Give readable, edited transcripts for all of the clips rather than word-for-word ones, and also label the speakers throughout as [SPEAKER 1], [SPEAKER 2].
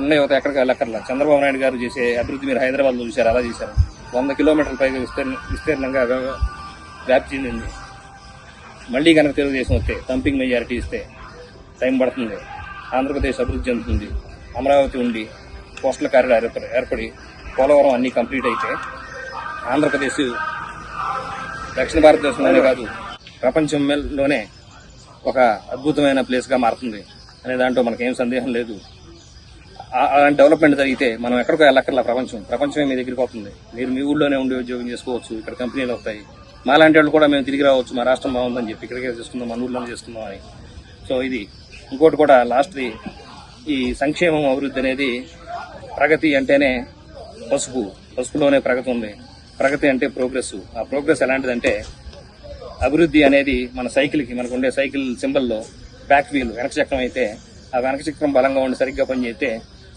[SPEAKER 1] ఉన్నాయి యువత ఎక్కడికి వెళ్ళక్కర్లా. చంద్రబాబు నాయుడు గారు చేసే అభివృద్ధి మీరు హైదరాబాద్లో చూశారు, అలా చేశారు. 100 కిలోమీటర్ల పైగా విస్తీర్ణంగా వ్యాప్తి చెందింది. మళ్ళీ కనుక తెలుగుదేశం వస్తే థంపింగ్ మెజారిటీ ఇస్తే టైం పడుతుంది. ఆంధ్రప్రదేశ్ అభివృద్ధి చెందుతుంది. అమరావతి ఉండి కోస్టల్ కారిడార్ ఏర్పడి పోలవరం అన్నీ కంప్లీట్ అయితే ఆంధ్రప్రదేశ్ దక్షిణ భారతదేశంలోనే కాదు ప్రపంచంలోనే ఒక అద్భుతమైన ప్లేస్గా మారుతుంది అనే దాంట్లో మనకేం సందేహం లేదు. అలాంటి డెవలప్మెంట్ జరిగితే మనం ఎక్కడికో వెళ్ళక్కర్లా. ప్రపంచమే మీ దగ్గరికి వస్తుంది. మీరు మీ ఊళ్ళోనే ఉండి ఉద్యోగం చేసుకోవచ్చు. ఇక్కడ కంపెనీలు వస్తాయి. మాలాంటి వాళ్ళు కూడా మేము తిరిగి రావచ్చు. మా రాష్ట్రం బాగుందని చెప్పి ఇక్కడికే చేసుకుందాం, మన ఊళ్ళోనే చేసుకుందాం అని. సో ఇది ఇంకోటి కూడా లాస్ట్ది, ఈ సంక్షేమం అభివృద్ధి అనేది ప్రగతి అంటేనే పసుపులోనే ప్రగతి ఉంది. ప్రగతి అంటే ప్రోగ్రెస్. ఆ ప్రోగ్రెస్ ఎలాంటిదంటే అభివృద్ధి అనేది మన సైకిల్కి, మనకు ఉండే సైకిల్ సింబల్లో బ్యాక్ వీల్ వెనక చక్రం అయితే, ఆ వెనక చక్రం బలంగా ఉండి సరిగ్గా పనిచేస్తే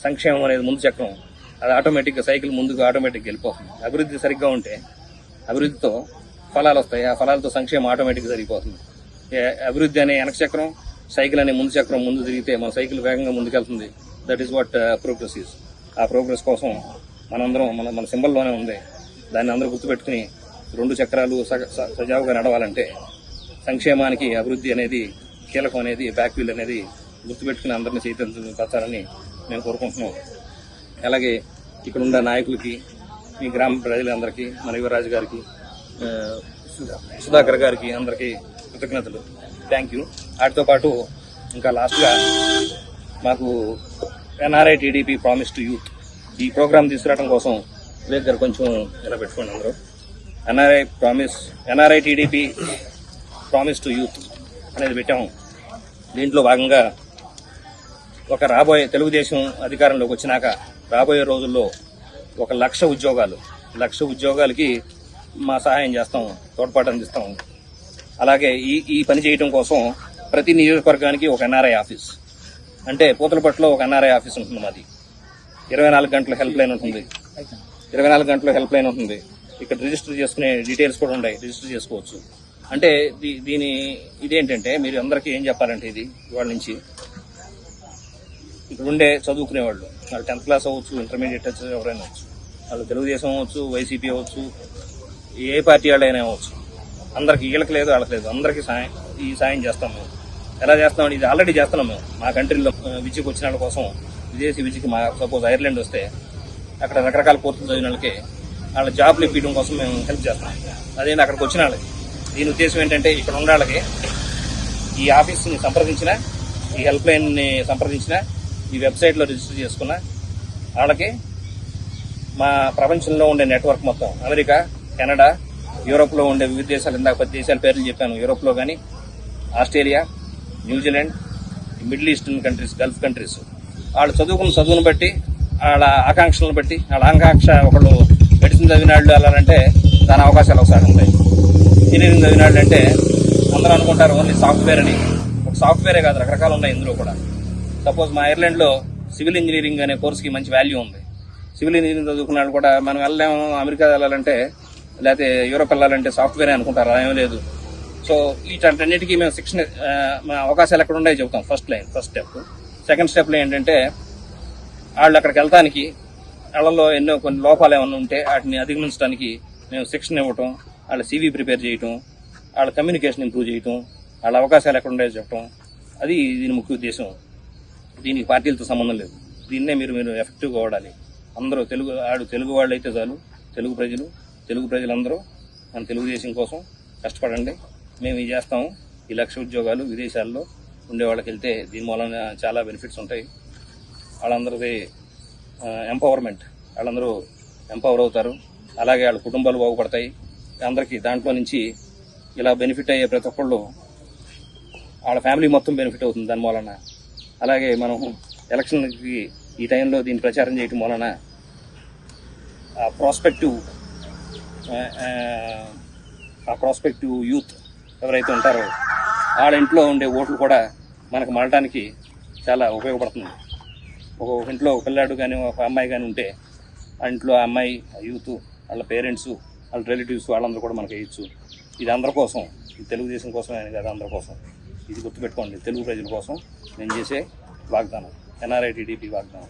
[SPEAKER 1] సంక్షేమం అనేది ముందు చక్రం, అది ఆటోమేటిక్గా సైకిల్ ముందుకు ఆటోమేటిక్గా వెళ్ళిపోతుంది. అభివృద్ధి సరిగ్గా ఉంటే అభివృద్ధితో ఫలాలు వస్తాయి. ఆ ఫలాలతో సంక్షేమం ఆటోమేటిక్గా సరిపోతుంది. అభివృద్ధి అనే వెనక చక్రం, సైకిల్ అనే ముందు చక్రం ముందు తిరిగితే మన సైకిల్ వేగంగా ముందుకెళ్తుంది. That is what progress is. ఆ ప్రోగ్రెస్ కోసం మనందరం మన సింబల్లోనే ఉంది. దాన్ని అందరూ గుర్తుపెట్టుకుని 2 చక్రాలు సజావుగా నడవాలంటే సంక్షేమానికి అభివృద్ధి అనేది కీలకం అనేది, బ్యాక్ వీల్ అనేది గుర్తుపెట్టుకుని అందరినీ చైతన్యపరచాలని మేము కోరుకుంటున్నాం. అలాగే ఇక్కడ ఉన్న నాయకులకి, మీ గ్రామ ప్రజలందరికీ, మన యువరాజు గారికి, సుధాకర్ గారికి అందరికీ కృతజ్ఞతలు. Thank you. వాటితో పాటు ఇంకా లాస్ట్గా మాకు NRI TDP promise to youth ఈ ప్రోగ్రామ్ తీసుకురావడం కోసం వివేక్ గారు కొంచెం ఇలా పెట్టుకోండి. అందరూ NRI TDP promise to youth అనేది పెట్టాము. దీంట్లో భాగంగా రాబోయే తెలుగుదేశం అధికారంలోకి వచ్చినాక రాబోయే రోజుల్లో 1,00,000 ఉద్యోగాలకి మా సహాయం చేస్తాం, తోడ్పాటు అందిస్తాం. అలాగే ఈ పని చేయడం కోసం ప్రతి నియోజకవర్గానికి ఒక ఎన్ఆర్ఐ ఆఫీస్, అంటే పూతలపట్టులో ఒక ఎన్ఆర్ఐ ఆఫీస్ ఉంటుంది. మాది 24 గంటల హెల్ప్ లైన్ ఉంటుంది. 24 గంటల హెల్ప్ లైన్ ఉంటుంది. ఇక్కడ రిజిస్టర్ చేసుకునే డీటెయిల్స్ కూడా ఉన్నాయి, రిజిస్టర్ చేసుకోవచ్చు. అంటే ఇదేంటంటే మీరు అందరికీ ఏం చెప్పాలంటే, ఇది ఇవాళ నుంచి ఇక్కడ ఉండే చదువుకునేవాళ్ళు, వాళ్ళు 10th క్లాస్ అవ్వచ్చు, ఇంటర్మీడియట్ అవ్వచ్చు, ఎవరైనా అవ్వచ్చు, వాళ్ళు తెలుగుదేశం అవ్వచ్చు, వైసీపీ అవ్వచ్చు, ఏ పార్టీ వాళ్ళైనా అవ్వచ్చు, అందరికి వీళ్ళకి లేదు వాళ్ళకి లేదు, అందరికీ సాయం చేస్తాం. మేము ఎలా చేస్తామంటే ఇది ఆల్రెడీ చేస్తున్నాం. మేము మా కంట్రీలో విద్యకు వచ్చిన వాళ్ళ కోసం, విదేశీ విద్యకి, మా సపోజ్ ఐర్లాండ్ వస్తే అక్కడ రకరకాల కోర్సులు చదివిన వాళ్ళకి వాళ్ళ జాబ్లు ఇప్పించడం కోసం మేము హెల్ప్ చేస్తాం. అదేంటి అక్కడికి వచ్చిన వాళ్ళకి దీని ఉద్దేశం ఏంటంటే, ఇక్కడ ఉన్న వాళ్ళకి ఈ ఆఫీస్ని సంప్రదించిన, ఈ హెల్ప్ లైన్ని సంప్రదించిన, ఈ వెబ్సైట్లో రిజిస్టర్ చేసుకున్న వాళ్ళకి మా ప్రపంచంలో ఉండే నెట్వర్క్ మొత్తం, అమెరికా, కెనడా, యూరోప్లో ఉండే వివిధ దేశాలు, ఇందాక 10 దేశాల పేర్లు చెప్పాను, యూరోప్లో కానీ, Australia, New Zealand, middle eastern countries, Gulf countries, వాళ్ళు చదువుకున్న చదువును బట్టి, వాళ్ళ ఆకాంక్షలను బట్టి, వాళ్ళ ఆకాంక్ష ఒకళ్ళు మెడిసిన్ చదివిన వాళ్ళు వెళ్ళాలంటే దాని అవకాశాలు ఒకసారి ఉంటాయి. ఇంజనీరింగ్ చదివిన వాళ్ళు అంటే అందరూ అనుకుంటారు ఓన్లీ సాఫ్ట్వేర్ అని. ఒక సాఫ్ట్వేరే కాదు, రకరకాలు ఉన్నాయి ఇందులో కూడా. సపోజ్ మా ఐర్లాండ్లో సివిల్ ఇంజనీరింగ్ అనే కోర్సుకి మంచి వాల్యూ ఉంది. సివిల్ ఇంజనీరింగ్ చదువుకున్న వాళ్ళు కూడా మనం వెళ్ళలేము, అమెరికా వెళ్ళాలంటే లేకపోతే యూరోప్ వెళ్ళాలంటే సాఫ్ట్వేరే అనుకుంటారు, అలా ఏం లేదు. సో వీటన్నిటికీ మేము శిక్షణ, మా అవకాశాలు ఎక్కడ ఉన్నాయో చెబుతాం. First step. సెకండ్ స్టెప్లో ఏంటంటే, వాళ్ళు అక్కడికి వెళ్తానికి వాళ్ళలో కొన్ని లోపాలు ఏమైనా ఉంటే వాటిని అధిగమించడానికి మేము శిక్షణ ఇవ్వటం, వాళ్ళ CV ప్రిపేర్ చేయటం, వాళ్ళ కమ్యూనికేషన్ ఇంప్రూవ్ చేయటం, వాళ్ళ అవకాశాలు ఎక్కడ ఉన్నాయో చెప్పటం, అది దీని ముఖ్య ఉద్దేశం. దీనికి పార్టీలతో సంబంధం లేదు. దీన్నే మీరు ఎఫెక్టివ్గా వాడాలి. అందరూ తెలుగు వాళ్ళు అయితే చాలు, తెలుగు ప్రజలందరూ మన తెలుగుదేశం కోసం కష్టపడండి. మేము ఇది చేస్తాము. ఈ 1,00,000 ఉద్యోగాలు విదేశాల్లో ఉండే వాళ్ళకి వెళ్తే దీని మూలన చాలా బెనిఫిట్స్ ఉంటాయి. వాళ్ళందరికీ ఎంపవర్మెంట్, వాళ్ళందరూ ఎంపవర్ అవుతారు. అలాగే వాళ్ళ కుటుంబాలు బాగుపడతాయి. అందరికీ దాంట్లో నుంచి ఇలా బెనిఫిట్ అయ్యే ప్రతి ఒక్కళ్ళు వాళ్ళ ఫ్యామిలీ మొత్తం బెనిఫిట్ అవుతుంది దాని మూలన. అలాగే మనం ఎలక్షన్కి ఈ టైంలో దీన్ని ప్రచారం చేయటం వలన ప్రాస్పెక్టివ్ యూత్ ఎవరైతే ఉంటారో వాళ్ళ ఇంట్లో ఉండే ఓట్లు కూడా మనకు మళ్ళటానికి చాలా ఉపయోగపడుతుంది. ఒక ఇంట్లో ఒక పిల్లాడు కానీ ఒక అమ్మాయి కానీ ఉంటే ఆ ఇంట్లో ఆ అమ్మాయి, యూత్, వాళ్ళ పేరెంట్స్, వాళ్ళ రిలేటివ్స్ వాళ్ళందరూ కూడా మనకు వేయచ్చు. ఇది అందరి కోసం, ఇది తెలుగుదేశం కోసమే కాదు, అందరి కోసం. ఇది గుర్తుపెట్టుకోండి, తెలుగు ప్రజల కోసం నేను చేసే వాగ్దానం, ఎన్ఆర్ఐ టీడీపీ వాగ్దానం.